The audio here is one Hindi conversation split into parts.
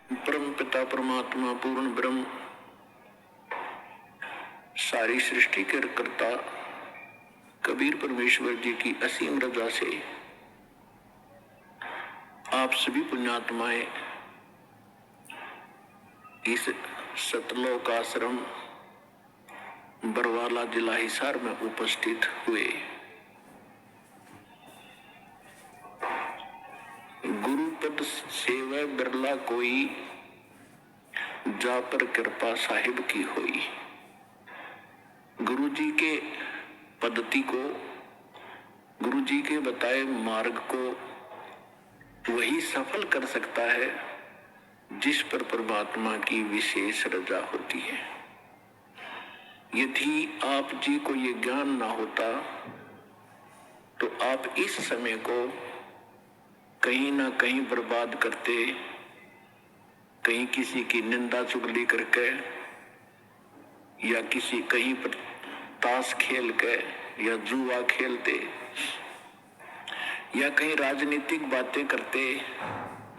परम पिता परमात्मा पूर्ण ब्रह्म सारी सृष्टि के कर्ता कबीर परमेश्वर जी की असीम रजा से आप सभी पुण्यात्माएं इस सतलोक आश्रम बरवाला जिला हिसार में उपस्थित हुए। गुरुपद सेवा बिरला कोई, जा पर कृपा साहिब की होई। गुरु जी के पद्धति को, गुरु जी के बताए मार्ग को वही सफल कर सकता है जिस पर परमात्मा की विशेष रजा होती है। यदि आप जी को ये ज्ञान ना होता तो आप इस समय को कहीं ना कहीं बर्बाद करते, कहीं किसी की निंदा चुगली करके या किसी कहीं पर ताश खेल के या जुआ खेलते या कहीं राजनीतिक बातें करते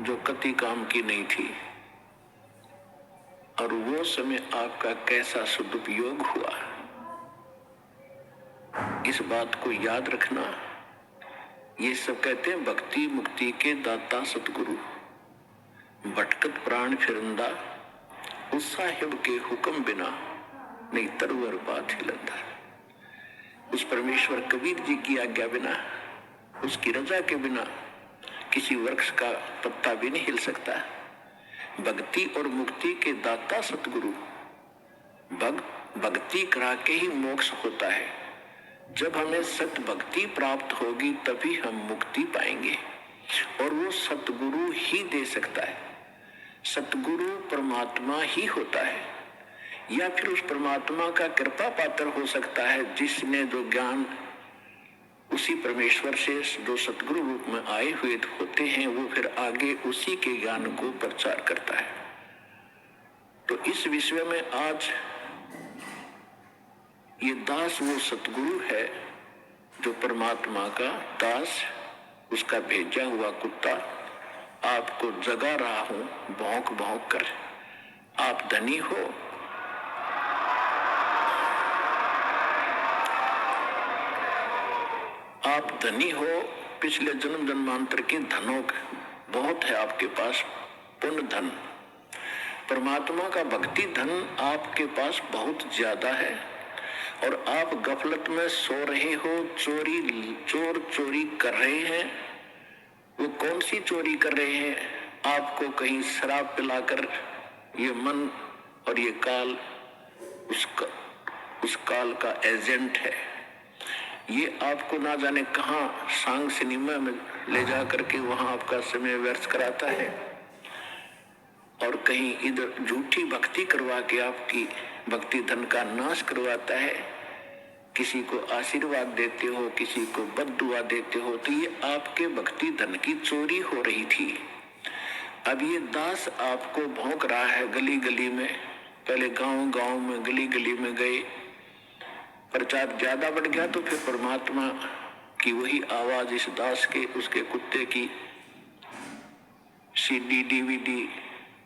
जो कति काम की नहीं थी। और वो समय आपका कैसा सदुपयोग हुआ, इस बात को याद रखना। ये सब कहते हैं भक्ति मुक्ति के दाता सतगुरु, भटकत प्राण फिरंदा, उस साहिब के हुक्म बिना नहीं तरवर बात हिलंदा। उस परमेश्वर कबीर जी की आज्ञा बिना, उसकी रजा के बिना किसी वृक्ष का पत्ता भी नहीं हिल सकता। भक्ति और मुक्ति के दाता सतगुरु, भक्ति करा के ही मोक्ष होता है। जब हमें सत भक्ति प्राप्त होगी तभी हम मुक्ति पाएंगे और वो सतगुरु ही दे सकता है। सतगुरु परमात्मा ही होता है या फिर उस परमात्मा का कृपा पात्र हो सकता है जिसने जो ज्ञान उसी परमेश्वर से जो सतगुरु रूप में आए हुए होते हैं वो फिर आगे उसी के ज्ञान को प्रचार करता है। तो इस विषय में आज ये दास वो सतगुरु है जो परमात्मा का दास, उसका भेजा हुआ कुत्ता आपको जगा रहा हूं भौंक भौंक कर। आप धनी हो, आप धनी हो। पिछले जन्म जन्मांतर के धनों बहुत है आपके पास, पुण्य धन। परमात्मा का भक्ति धन आपके पास बहुत ज्यादा है और आप गफलत में सो रहे हो, चोर चोरी कर रहे हैं। वो कौन सी चोरी कर रहे हैं? आपको कहीं शराब पिलाकर ये मन और ये काल उस काल का एजेंट है। ये आपको ना जाने कहां सांग सिनेमा में ले जा करके वहां आपका समय व्यर्थ कराता है और कहीं इधर झूठी भक्ति करवा के आपकी भक्ति धन का नाश करवाता है। किसी को आशीर्वाद देते हो, किसी को बद्दुआ देते हो, तो ये आपके भक्ति धन की चोरी हो रही थी। अब ये दास आपको भौंक रहा है गली गली में। पहले गांव गांव में गली गली में गए, प्रचार ज्यादा बढ़ गया तो फिर परमात्मा की वही आवाज इस दास के, उसके कुत्ते की सीडी डीवीडी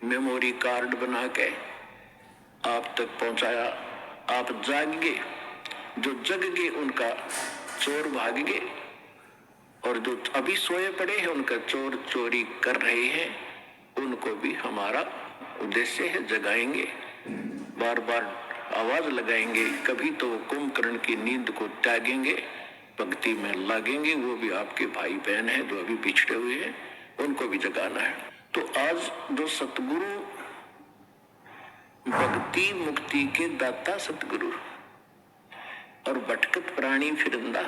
मेमोरी कार्ड बना के आप तक पहुंचाया। आप जाग गए, जो जग गए उनका चोर भाग गए और जो अभी सोए पड़े हैं उनका चोर चोरी कर रहे हैं, उनको भी हमारा उद्देश्य है जगाएंगे, बार बार आवाज लगाएंगे। कभी तो कुंभकर्ण की नींद को त्यागेंगे, भक्ति में लागेंगे। वो भी आपके भाई बहन हैं जो अभी बिछड़े हुए हैं, उनको भी जगाना है। तो आज जो सतगुरु, भक्ति मुक्ति के दाता सतगुरु और भटकत प्राणी फिरंदा,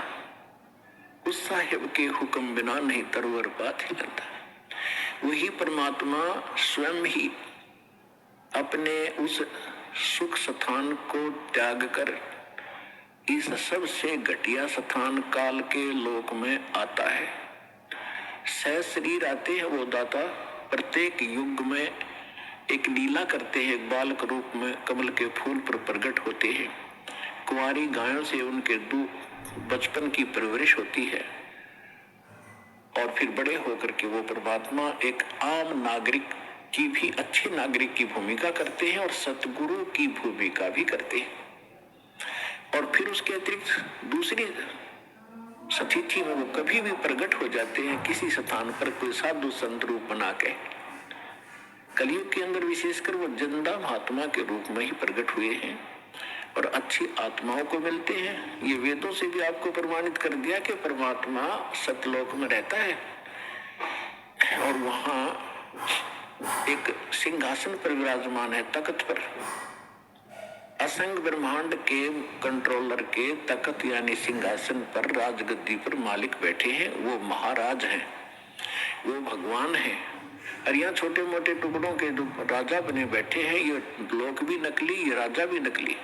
उस साहिब के हुक्म बिना नहीं तरवर बात हिलंदा। वही परमात्मा स्वयं ही अपने उस सुख स्थान को त्याग कर इस सबसे घटिया स्थान काल के लोक में आता है। सह शरीर आते हैं वो दाता, प्रत्येक युग में एक लीला करते हैं, एक बालक रूप में कमल के फूल पर प्रकट होते हैं। कुंवारी गायों से उनके बचपन की परवरिश होती है और फिर बड़े होकर के वो परमात्मा एक आम नागरिक की भी, अच्छे नागरिक की भूमिका करते हैं और सतगुरु की भूमिका भी करते हैं। और फिर उसके अतिरिक्त दूसरी स्थिति में वो कभी भी प्रकट हो जाते हैं किसी स्थान पर कोई साधु संत रूप बना के। कलयुग के अंदर विशेषकर वो जिंदा महात्मा के रूप में ही प्रकट हुए हैं और अच्छी आत्माओं को मिलते हैं। ये वेदों से भी आपको प्रमाणित कर दिया कि परमात्मा सतलोक में रहता है और वहां एक सिंहासन पर विराजमान है, तख्त पर। असंग ब्रह्मांड के कंट्रोलर के तख्त यानी सिंहासन पर, राजगद्दी पर मालिक बैठे हैं, वो महाराज हैं, वो भगवान हैं। और यहाँ छोटे मोटे टुकड़ों के राजा बने बैठे हैं। ये लोक भी नकली, ये राजा भी नकली।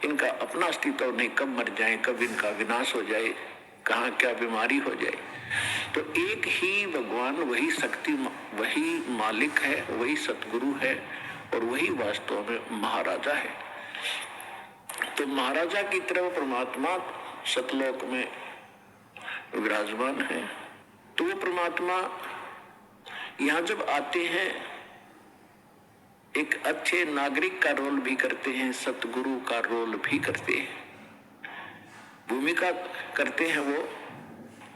इनका अपना अस्तित्व नहीं, कब मर जाए, कब इनका विनाश हो जाए, कहाँ क्या बीमारी हो जाए। तो एक ही भगवान, वही शक्ति, वही मालिक है, वही सतगुरु है और वही वास्तव में महाराजा है। तो महाराजा की तरह परमात्मा सतलोक में विराजमान है। तो वो परमात्मा यहाँ जब आते हैं एक अच्छे नागरिक का रोल भी करते हैं, सतगुरु का रोल भी करते हैं, भूमिका करते हैं वो।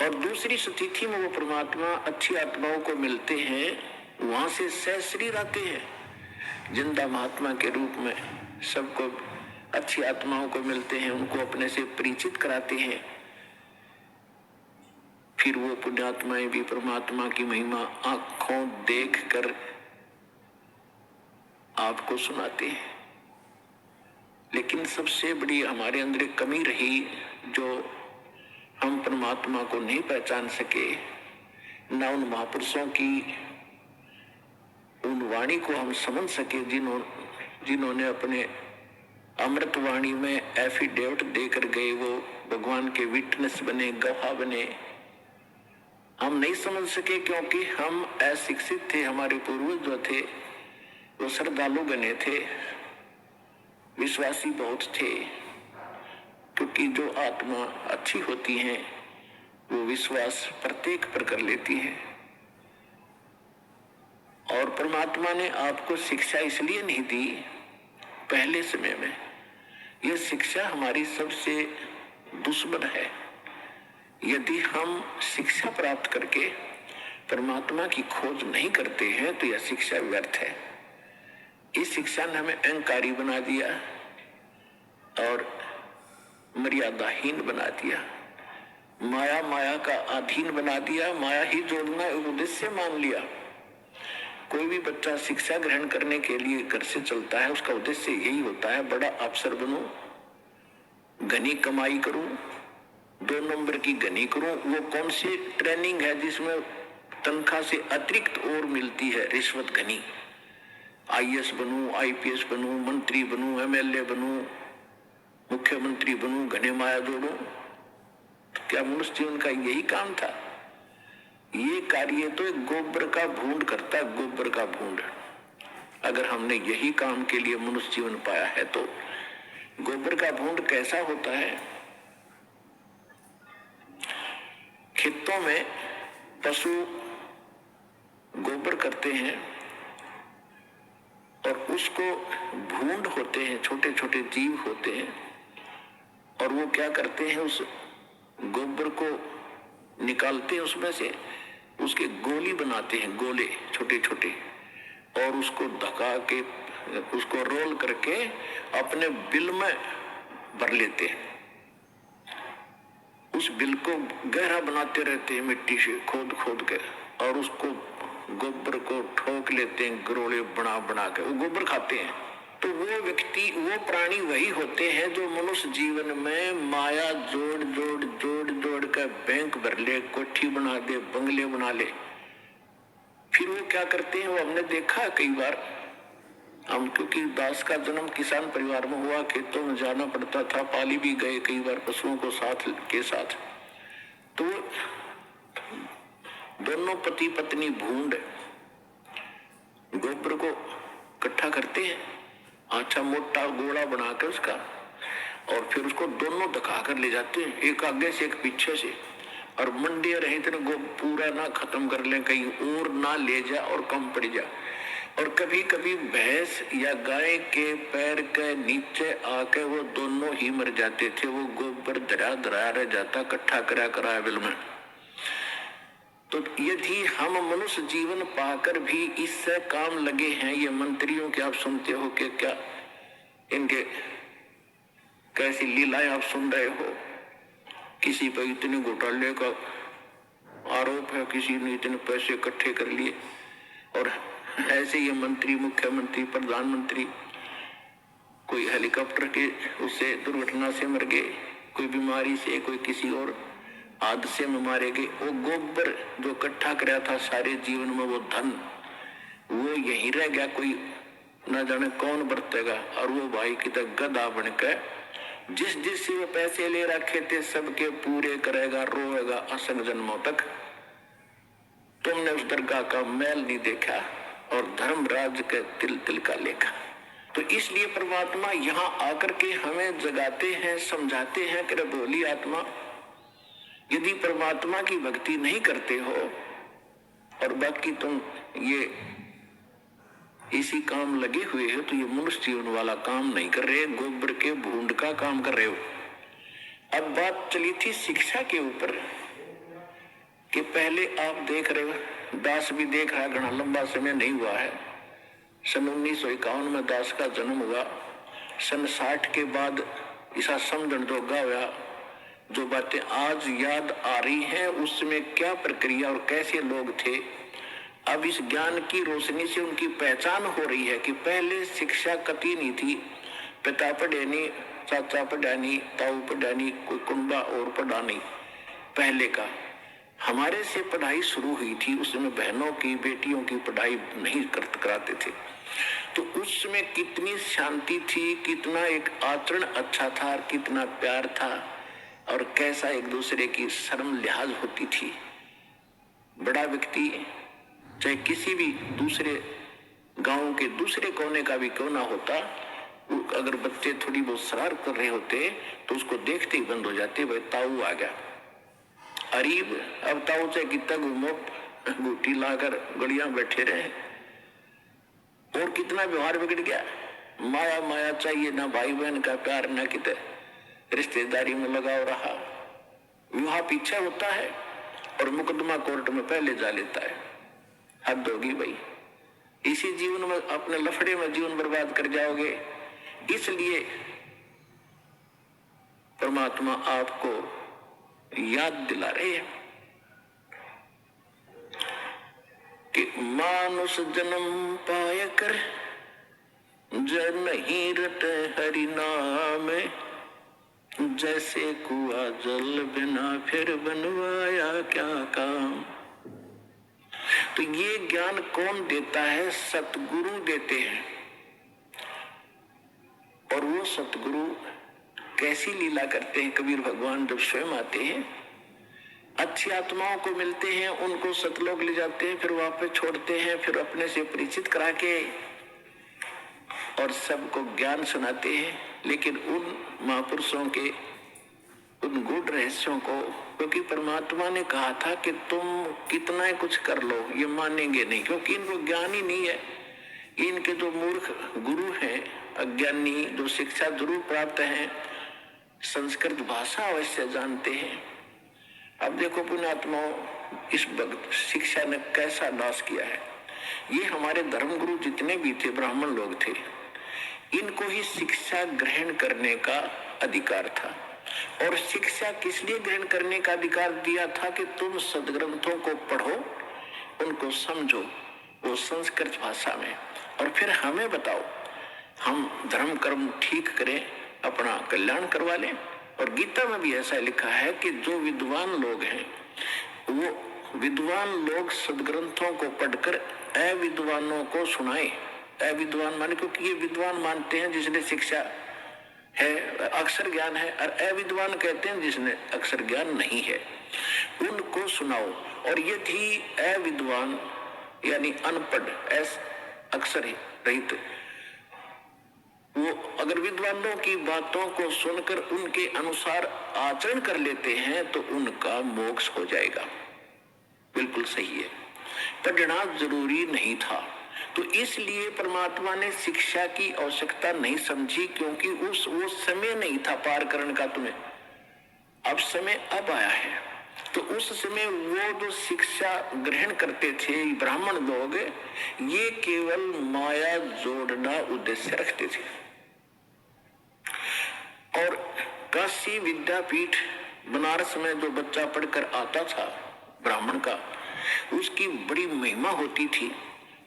और दूसरी स्थिति में वो परमात्मा अच्छी आत्माओं को मिलते हैं, वहां से सहशरीर आते हैं जिंदा महात्मा के रूप में, सबको अच्छी आत्माओं को मिलते हैं, उनको अपने से परिचित कराते हैं। फिर वो पुण्यात्माएं भी परमात्मा की महिमा आंखों देखकर आपको सुनाते हैं। लेकिन सबसे बड़ी हमारे अंदर एक कमी रही, जो हम परमात्मा को नहीं पहचान सके, न उन महापुरुषों की उन वाणी को हम समझ सके जिन्होंने अपने अमृत वाणी में एफिडेविट देकर गए, वो भगवान के विटनेस बने, गवाह बने। हम नहीं समझ सके क्योंकि हम अशिक्षित थे। हमारे पूर्वज जो थे वो श्रद्धालु बने थे, विश्वासी बहुत थे, क्योंकि जो आत्मा अच्छी होती है वो विश्वास प्रत्येक पर कर लेती है। और परमात्मा ने आपको शिक्षा इसलिए नहीं दी पहले समय में, यह शिक्षा हमारी सबसे दुश्मन है। यदि हम शिक्षा प्राप्त करके परमात्मा की खोज नहीं करते हैं तो यह शिक्षा व्यर्थ है। इस शिक्षा ने हमें अहंकारी बना दिया और मर्यादाहीन बना दिया, माया का अधीन बना दिया, माया ही जोड़ना उद्देश्य मान लिया। कोई भी बच्चा शिक्षा ग्रहण करने के लिए घर से चलता है, उसका उद्देश्य यही होता है, बड़ा अफसर बनूं, घनी कमाई करूं, 2 नंबर की घनी करूं। वो कौन सी ट्रेनिंग है जिसमें तनख्वाह से अतिरिक्त और मिलती है, रिश्वत घनी। आईएएस बनूं, आईपीएस बनूं, मंत्री बनूं, एमएलए बनूं, मुख्यमंत्री बनूं, घने माया जोड़ूं। क्या मनुष्य जीवन का यही काम था? ये कार्य तो एक गोबर का भूंड करता, गोबर का भूंड। अगर हमने यही काम के लिए मनुष्य जीवन पाया है तो गोबर का भूंड कैसा होता है? खेतों में पशु गोबर करते हैं और उसको भूंड होते हैं, छोटे छोटे जीव होते हैं, और वो क्या करते हैं, उस गोबर को निकालते हैं, उसमें से उसके गोली बनाते हैं, गोले छोटे छोटे, और उसको धका के, उसको रोल करके अपने बिल में भर लेते हैं। उस बिल को गहरा बनाते रहते हैं मिट्टी से खोद खोद के, और उसको गोबर को ठोक लेते हैं, गरोले बना बना के वो गोबर खाते हैं। तो वो व्यक्ति, वो प्राणी वही होते हैं जो मनुष्य जीवन में माया जोड़ जोड़ जोड़ जोड़ कर बैंक भर ले, कोठी बना दे, बंगले बना ले। फिर वो क्या करते हैं, वो हमने देखा कई बार। हम, क्योंकि दास का जन्म किसान परिवार में हुआ, खेतों में जाना पड़ता था, पाली भी गए कई बार पशुओं को साथ के साथ। तो दोनों पति पत्नी भूंड गोबर को इकट्ठा करते हैं, अच्छा मोटा गोला बनाकर उसका, और फिर उसको दोनों धका कर ले जाते हैं, एक आगे से एक पीछे से, और मंडे रहे इतने पूरा ना खत्म कर लें, कहीं और ना ले जा और कम पड़ जा। और कभी कभी भैंस या गाय के पैर के नीचे आके वो दोनों ही मर जाते थे। वो गोबर धरा धरा रह जाता, इकट्ठा करा करा बिल में। तो यदि हम मनुष्य जीवन पाकर भी इससे काम लगे हैं, ये मंत्रियों के आप सुनते हो कि क्या इनके कैसी लीलाएं आप सुन रहे हो। किसी पर इतने घोटाले का आरोप है, किसी ने इतने पैसे इकट्ठे कर लिए, और ऐसे ये मंत्री, मुख्यमंत्री, प्रधानमंत्री कोई हेलीकॉप्टर के उससे दुर्घटना से मर गए, कोई बीमारी से, कोई किसी और हादसे में मारे गए। वो गोबर जो इकट्ठा कराया था सारे जीवन में, वो धन वो यहीं रह गया, कोई न जाने कौन बरतेगा। और वो भाई की तो गधा बनकर जिस जिससे वो पैसे ले रखे थे सबके पूरे करेगा, रोएगा असंग जन्मों तक। तुमने उस दरगाह का मैल नहीं देखा और धर्मराज के तिल तिल का लेखा। तो इसलिए परमात्मा यहाँ आकर के हमें जगाते हैं, समझाते हैं कि बोली आत्मा, यदि परमात्मा की भक्ति नहीं करते हो और बाकी तुम ये इसी काम लगे हुए हो, तो ये मनुष्य जीवन वाला काम नहीं कर रहे, गोबर के भूंड का काम कर रहे हो। अब बात चली थी शिक्षा के ऊपर कि पहले आप देख रहे हो, दास भी देख रहा है, घना लंबा समय नहीं हुआ है। सन 1951 में दास का जन्म हुआ। सन 60 के बाद ऐसा समझण जोगा हुआ। जो बातें आज याद आ रही हैं उसमें क्या प्रक्रिया और कैसे लोग थे, अब इस ज्ञान की रोशनी से उनकी पहचान हो रही है कि पहले शिक्षा कती नहीं थी। पिता पढ़े नहीं, चाचा पढ़ा नहीं, ताऊ पढ़ा नहीं, कोई कुंबा और पढ़ा नहीं। पहले का हमारे से पढ़ाई शुरू हुई थी, उसमें बहनों की, बेटियों की पढ़ाई नहीं कराते थे। तो उसमें कितनी शांति थी, कितना एक आचरण अच्छा था, कितना प्यार था, और कैसा एक दूसरे की शर्म लिहाज होती थी। बड़ा व्यक्ति चाहे किसी भी दूसरे गांव के दूसरे कोने का भी क्यों ना होता, अगर बच्चे थोड़ी बहुत शरारत कर रहे होते तो उसको देखते ही बंद हो जाते, भाई ताऊ आ गया। अरीब अब ताऊ चाहे कितना घूमो, गुटी लाकर गड़ियां बैठे रहे, और कितना व्यवहार बिगड़ गया। माया माया चाहिए, ना भाई बहन का प्यार, ना कितने रिश्तेदारी में लगाव रहा। विवाह पीछे होता है और मुकदमा कोर्ट में पहले जा लेता है। हद होगी भाई, इसी जीवन में अपने लफड़े में जीवन बर्बाद कर जाओगे। इसलिए परमात्मा आपको याद दिला रहे हैं कि मानुष जन्म पाय कर जन नहीं रटे हरि नाम, जैसे कुआ जल बिना फिर बनवाया क्या काम। तो ये ज्ञान कौन देता है? सतगुरु देते हैं। और वो सतगुरु कैसी लीला करते हैं? कबीर भगवान जब स्वयं आते हैं, अच्छी आत्माओं को मिलते हैं, उनको सतलोक ले जाते हैं, फिर वापस छोड़ते हैं, फिर अपने से परिचित करा के और सबको ज्ञान सुनाते हैं। लेकिन उन महापुरुषों के उन गूढ़ रहस्यों को, क्योंकि परमात्मा ने कहा था कि तुम कितना ही कुछ कर लो ये मानेंगे नहीं, क्योंकि इनको ज्ञान ही नहीं है। इनके जो मूर्ख गुरु हैं, अज्ञानी, जो शिक्षा जरूर प्राप्त है, संस्कृत भाषा अवश्य जानते हैं। अब देखो पुण्यात्माओं, इस भक्त शिक्षा ने कैसा नाश किया है। ये हमारे धर्मगुरु जितने भी थे, ब्राह्मण लोग थे, इनको ही शिक्षा ग्रहण करने का अधिकार था। और शिक्षा किस लिए ग्रहण करने का अधिकार दिया था? कि तुम सदग्रंथों को पढ़ो, उनको समझो, वो संस्कृत भाषा में, और फिर हमें बताओ, हम धर्म कर्म ठीक करें, अपना कल्याण करवा लें। और गीता में भी ऐसा लिखा है कि जो विद्वान लोग हैं, वो विद्वान लोग सदग्रंथों को पढ़कर अविद्वानों को सुनाए। अविद्वान माने, क्योंकि ये विद्वान मानते हैं जिसने शिक्षा है, अक्षर ज्ञान है, और अविद्वान कहते हैं जिसने अक्षर ज्ञान नहीं है, उनको सुनाओ। और यदि अविद्वान यानी अनपढ़, अक्षर रहित, वो अगर विद्वानों की बातों को सुनकर उनके अनुसार आचरण कर लेते हैं तो उनका मोक्ष हो जाएगा। बिल्कुल सही है। पढ़ना जरूरी नहीं था, तो इसलिए परमात्मा ने शिक्षा की आवश्यकता नहीं समझी, क्योंकि वो समय नहीं था पार करने का तुम्हें, अब समय अब आया है। तो उस समय वो जो शिक्षा ग्रहण करते थे ब्राह्मण लोग, ये केवल माया जोड़ना उद्देश्य रखते थे। और काशी विद्यापीठ बनारस में जो बच्चा पढ़कर आता था ब्राह्मण का, उसकी बड़ी महिमा होती थी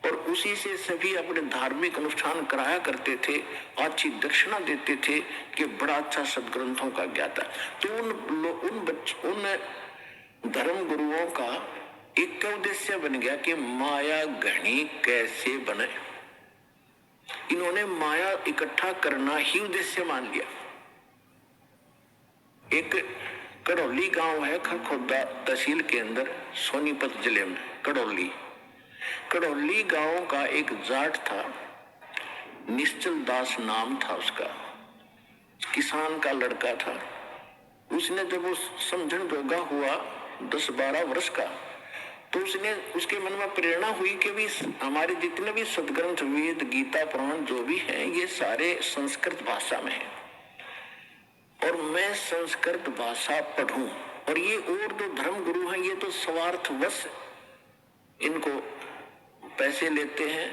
और उसी से सभी अपने धार्मिक अनुष्ठान कराया करते थे, अच्छी दक्षिणा देते थे कि बड़ा अच्छा सदग्रंथों का ज्ञाता। तो उन धर्म गुरुओं का एक उद्देश्य बन गया कि माया घनी कैसे बने। इन्होंने माया इकट्ठा करना ही उद्देश्य मान लिया। एक कड़ौली गांव है खरखोदा तहसील के अंदर, सोनीपत जिले में कड़ौली गांव का एक जाट था, निश्चल दास नाम था उसका, किसान का लड़का था। उसने जब वो समझण जोगा हुआ 10-12 वर्ष का, तो उसके मन में प्रेरणा हुई कि भी हमारे जितने भी सदग्रंथ वेद गीता पुराण जो भी हैं, ये सारे संस्कृत भाषा में हैं और मैं संस्कृत भाषा पढ़ूं। और ये और जो धर्म गुरु हैं ये तो स्वार्थवश इनको पैसे लेते हैं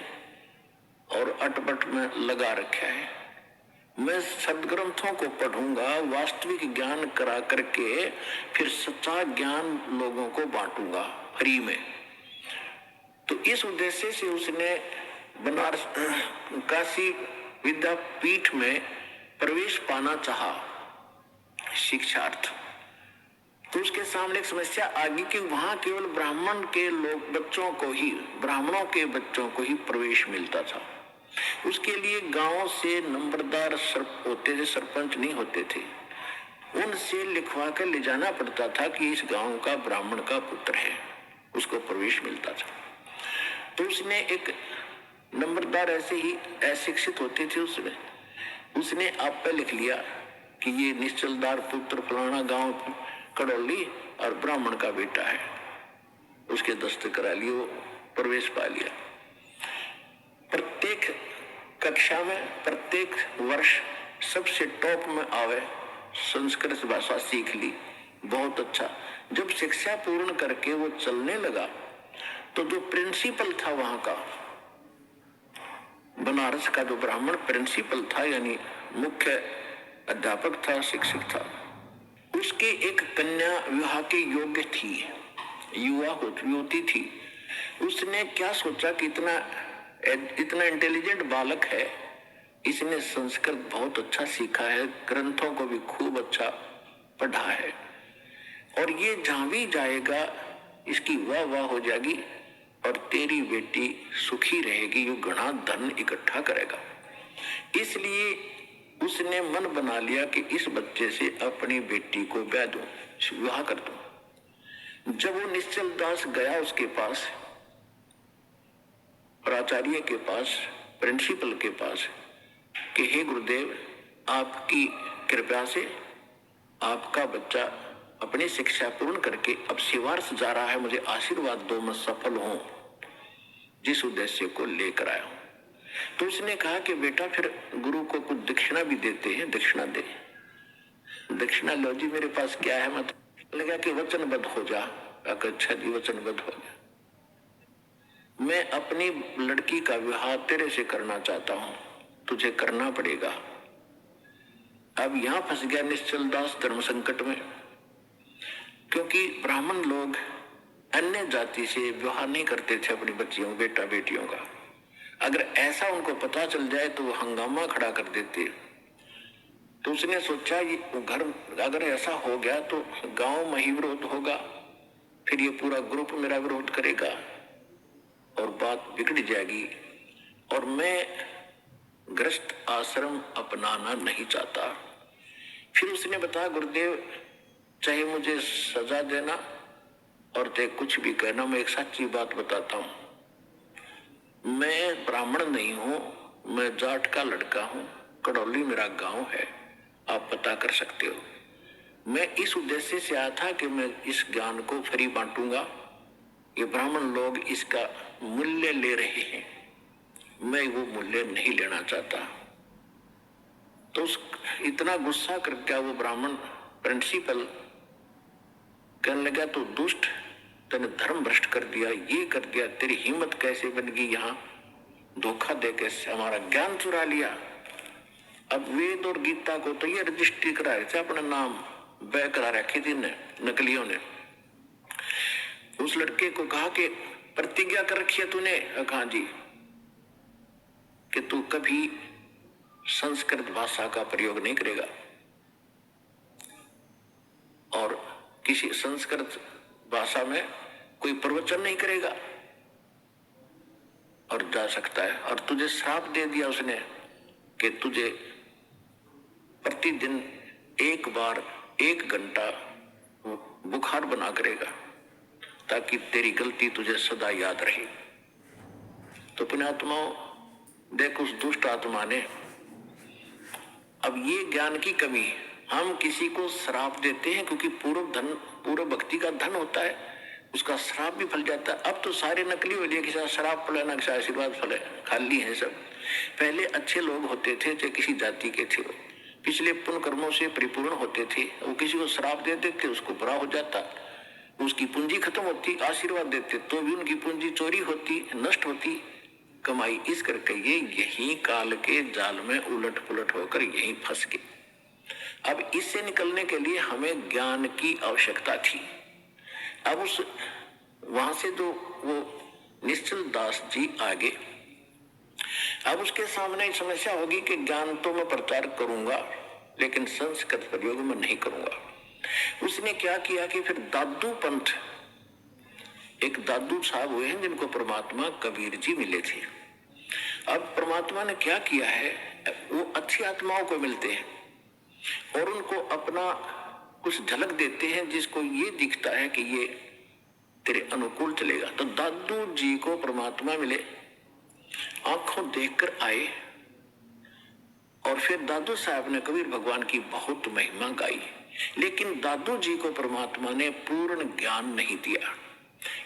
और अटपट में लगा रखा है। मैं सदग्रंथों को पढ़ूंगा, वास्तविक ज्ञान करा करके फिर सच्चा ज्ञान लोगों को बांटूंगा फ्री में। तो इस उद्देश्य से उसने बनारस काशी विद्यापीठ में प्रवेश पाना चाहा शिक्षार्थ। तो उसके सामने एक समस्या आ गई कि वहां केवल ब्राह्मण के लोग बच्चों को ही, ब्राह्मणों के बच्चों को ही प्रवेश मिलता था। उसके लिए गांव से नंबरदार होते थे, सरपंच नहीं होते थे, उनसे लिखवा कर ले जाना पड़ता था कि इस गांव का ब्राह्मण का पुत्र है, उसको प्रवेश मिलता था। तो उसने एक नंबरदार ऐसे ही अशिक्षित होते थे उसने आप पे लिख लिया कि ये निश्चलदार पुत्र फलाना गांव कड़ौली और ब्राह्मण का बेटा है। उसके दस्तखत करा लिए, वो प्रवेश पा लिया। प्रत्येक कक्षा में प्रत्येक वर्ष सबसे टॉप में आवे, संस्कृत भाषा सीख ली, बहुत अच्छा। जब शिक्षा पूर्ण करके वो चलने लगा तो जो प्रिंसिपल था वहां का, बनारस का जो ब्राह्मण प्रिंसिपल था यानी मुख्य अध्यापक था, शिक्षक था, उसके एक कन्या विवाह के योग्य थी, युवा होती थी। उसने क्या सोचा कि इतना इंटेलिजेंट बालक है, इसने संस्कृत बहुत अच्छा सीखा है, ग्रंथों को भी खूब अच्छा पढ़ा है और ये जहां भी जाएगा इसकी वाह वाह हो जाएगी और तेरी बेटी सुखी रहेगी, ये घना धन इकट्ठा करेगा। इसलिए उसने मन बना लिया कि इस बच्चे से अपनी बेटी को ब्याह दूं, विवाह कर दूं। जब वो निश्चल दास गया उसके पास, प्राचार्य के पास, प्रिंसिपल के पास कि हे गुरुदेव, आपकी कृपा से आपका बच्चा अपनी शिक्षा पूर्ण करके अब शिवार्थ जा रहा है, मुझे आशीर्वाद दो, मैं सफल हूं जिस उद्देश्य को लेकर आया हूं। तो उसने कहा कि बेटा फिर गुरु को कुछ दक्षिणा भी देते हैं, दक्षिणा दे। दक्षिणा लो जी, मेरे पास क्या है, मत लगा कि वचनबद्ध हो जा। अच्छा जी, वचनबद्ध हो जा, मैं अपनी लड़की का विवाह तेरे से करना चाहता हूं, तुझे करना पड़ेगा। अब यहां फंस गया निश्चल दास धर्म संकट में, क्योंकि ब्राह्मण लोग अन्य जाति से विवाह नहीं करते थे अपनी बच्चियों बेटा बेटियों का। अगर ऐसा उनको पता चल जाए तो वो हंगामा खड़ा कर देते। तो उसने सोचा ये घर अगर ऐसा हो गया तो गांव में ही विरोध होगा, फिर ये पूरा ग्रुप मेरा विरोध करेगा और बात बिगड़ जाएगी और मैं ग्रस्त आश्रम अपनाना नहीं चाहता। फिर उसने बताया गुरुदेव, चाहे मुझे सजा देना और चाहे कुछ भी कहना, मैं एक सच्ची बात बताता हूं, मैं ब्राह्मण नहीं हूं, मैं जाट का लड़का हूं, कड़ौली मेरा गांव है, आप पता कर सकते हो। मैं इस उद्देश्य से आया था कि मैं इस ज्ञान को फ्री बांटूंगा, ये ब्राह्मण लोग इसका मूल्य ले रहे हैं मैं वो मूल्य नहीं लेना चाहता। तो इतना गुस्सा कर गया वो ब्राह्मण प्रिंसिपल, कहने लगा तो दुष्ट, तूने धर्म भ्रष्ट कर दिया, ये कर दिया, तेरी हिम्मत कैसे बन गई यहाँ धोखा दे के हमारा ज्ञान चुरा लिया। अब वेद और गीता को तो ये रजिस्ट्री करा रहे थे, अपना नाम बै करा रखी थी नकलियों ने। उस लड़के को कहा कि प्रतिज्ञा कर रखी है तूने? कहा जी, कि तू कभी संस्कृत भाषा का प्रयोग नहीं करेगा और किसी संस्कृत भाषा में कोई प्रवचन नहीं करेगा। और जा सकता है, और तुझे श्राप दे दिया उसने कि तुझे प्रतिदिन एक बार 1 घंटा बुखार बना करेगा ताकि तेरी गलती तुझे सदा याद रहे। तो पुण्यात्माओं, देख उस दुष्ट आत्मा ने, अब ये ज्ञान की कमी, हम किसी को श्राप देते हैं क्योंकि पूर्व भक्ति का धन होता है, उसका श्राप भी फल जाता है। अब तो सारे नकली हो गए, किसी श्राप फले ना किसी आशीर्वाद फले, खाली है सब। पहले अच्छे लोग होते थे, चाहे किसी जाति के थे, पिछले पुण्य कर्मों से परिपूर्ण होते थे, वो किसी को श्राप दे देते, उसको बुरा हो जाता, उसकी पूंजी खत्म होती। आशीर्वाद देते तो भी उनकी पूंजी चोरी होती, नष्ट होती कमाई। इस करके ये यही काल के जाल में उलट पुलट होकर यही फंस गए। अब इससे निकलने के लिए हमें ज्ञान की आवश्यकता थी। अब उस वहां से जो वो निश्चल दास जी आगे, अब उसके सामने समस्या होगी कि ज्ञान तो मैं प्रचार करूंगा लेकिन संस्कृत प्रयोग में नहीं करूंगा। उसने क्या किया कि फिर दादू पंथ, एक दादू साहब हुए हैं जिनको परमात्मा कबीर जी मिले थे। अब परमात्मा ने क्या किया है, वो अच्छी आत्माओं को मिलते हैं और उनको अपना कुछ झलक देते हैं जिसको ये दिखता है कि ये तेरे अनुकूल चलेगा। तो दादू जी को परमात्मा मिले, आंखों देखकर आए, और फिर दादू साहब ने कबीर भगवान की बहुत महिमा गाई। लेकिन दादू जी को परमात्मा ने पूर्ण ज्ञान नहीं दिया।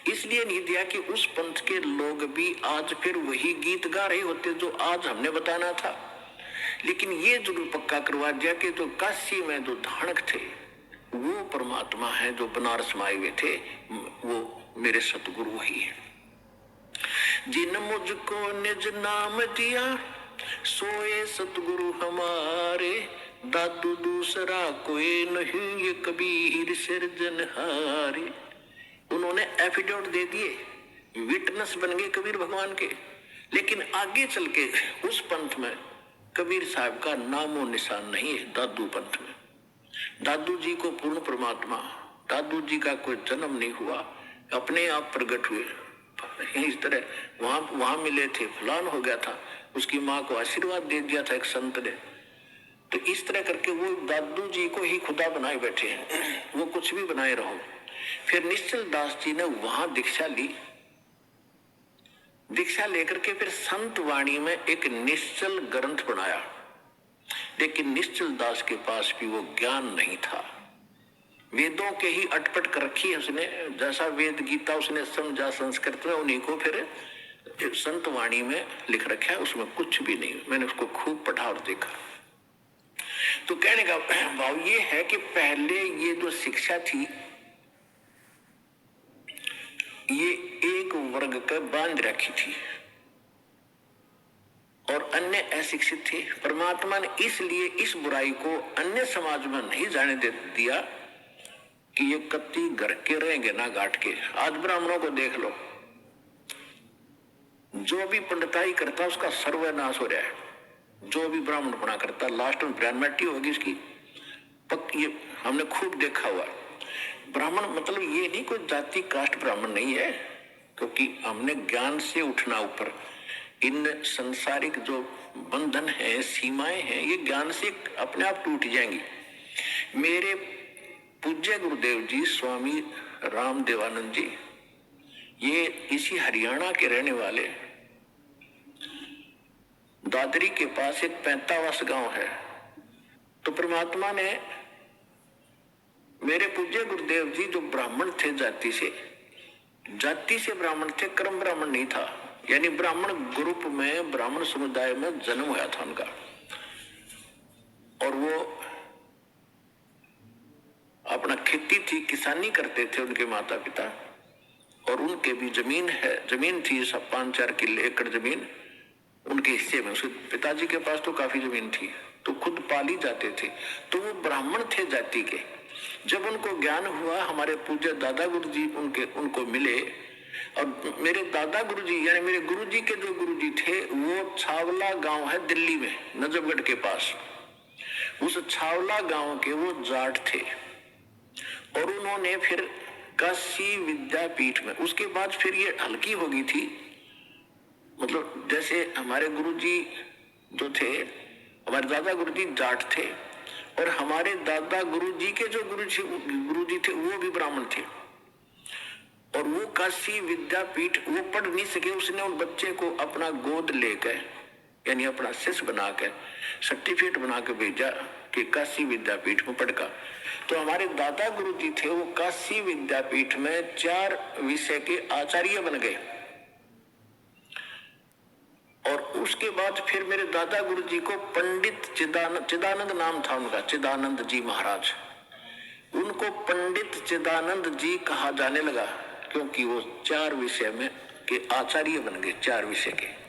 इसलिए नहीं दिया कि उस पंथ के लोग भी आज फिर वही गीत गा रहे होते जो आज हमने बताना था। लेकिन ये जरूर पक्का करवा दिया कि जो काशी में जो धानक थे वो परमात्मा है, जो बनारस में आए हुए थे वो मेरे सतगुरु वही है। जिन मुझको निज नाम दिया सोए सतगुरु हमारे, दादू दूसरा कोई नहीं ये कबीर सिरजनहारे। उन्होंने एफिडेविट दे दिए, विटनेस बन गए कबीर भगवान के। लेकिन आगे चल के उस पंथ में कबीर साहब का नामो निशान नहीं है। दादू पंथ में दादू जी को पूर्ण परमात्मा, दादू जी का कोई जन्म नहीं हुआ, अपने आप प्रकट हुए। इस तरह वहां मिले थे, फलान हो गया था, उसकी माँ को आशीर्वाद दे दिया था एक संत ने। तो इस तरह करके वो दादू जी को ही खुदा बनाए बैठे हैं, वो कुछ भी बनाए रहो। फिर निश्चल दास जी ने वहां दीक्षा ली, दीक्षा लेकर के फिर संत वाणी में एक निश्चल ग्रंथ बनाया। लेकिन निश्चल दास के पास भी वो ज्ञान नहीं था, वेदों के ही अटपट कर रखी है उसने। जैसा वेद गीता उसने समझा संस्कृत में, उन्हीं को फिर संत वाणी में लिख रखा है, उसमें कुछ भी नहीं। मैंने उसको खूब पढ़ा और देखा। तो कहने का भाव ये है कि पहले ये जो शिक्षा थी ये एक वर्ग के बांध रखी थी और अन्य अशिक्षित थे। परमात्मा ने इसलिए इस बुराई को अन्य समाज में नहीं जाने दे दिया कि ये कत्ती घर के रहेंगे ना गांठ के। आज ब्राह्मणों को देख लो, जो भी पंडिताई करता उसका सर्वनाश हो रहा है। जो भी ब्राह्मण पढ़ा करता लास्ट में ब्राह्मणी होगी इसकी, ये हमने खूब देखा हुआ। ब्राह्मण मतलब ये नहीं कोई जाति कास्ट ब्राह्मण नहीं है, क्योंकि हमने ज्ञान से उठना ऊपर। इन संसारिक जो बंधन है, सीमाएं हैं, ये ज्ञान से अपने आप टूट जाएंगी। मेरे पूज्य गुरुदेव जी स्वामी राम देवानंद जी, ये इसी हरियाणा के रहने वाले, दादरी के पास एक 45 गांव है। तो परमात्मा ने मेरे पूज्य गुरुदेव जी जो ब्राह्मण थे, जाति से ब्राह्मण थे, कर्म ब्राह्मण नहीं था। यानी ब्राह्मण ग्रुप में, ब्राह्मण समुदाय में जन्म हुआ था उनका। और वो अपना खेती थी, किसानी करते थे उनके माता पिता, और उनके भी जमीन थी, सब 5-4 किले एकड़ जमीन उनके हिस्से में। उसके पिताजी के पास तो काफी जमीन थी, तो खुद पाली जाते थे। तो वो ब्राह्मण थे जाति के। जब उनको ज्ञान हुआ, हमारे पूज्य दादा गुरुजी उनको मिले, और मेरे दादा गुरुजी यानी मेरे गुरुजी के जो गुरुजी थे वो छावला गांव है दिल्ली में, नजफगढ़ के पास। उस छावला गांव के वो जाट थे, और उन्होंने फिर काशी विद्यापीठ में, उसके बाद फिर ये हल्की हो गई थी। मतलब जैसे हमारे गुरुजी जो थे, हमारे दादा गुरुजी जाट थे, और हमारे दादा गुरुजी के जो गुरुजी थे वो भी ब्राह्मण थे। और वो काशी विद्यापीठ वो पढ़ नहीं सके, उसने उन बच्चे को अपना गोद लेकर यानी अपना शिष्य बनाकर सर्टिफिकेट बना के भेजा कि काशी विद्यापीठ में पढ़ का। तो हमारे दादा गुरुजी थे वो काशी विद्यापीठ में 4 विषय के आचार्य बन गए। और उसके बाद फिर मेरे दादा गुरुजी को पंडित चिदानंद नाम था उनका, चिदानंद जी महाराज, उनको पंडित चिदानंद जी कहा जाने लगा, क्योंकि वो 4 विषय में के आचार्य बन गए, 4 विषय के।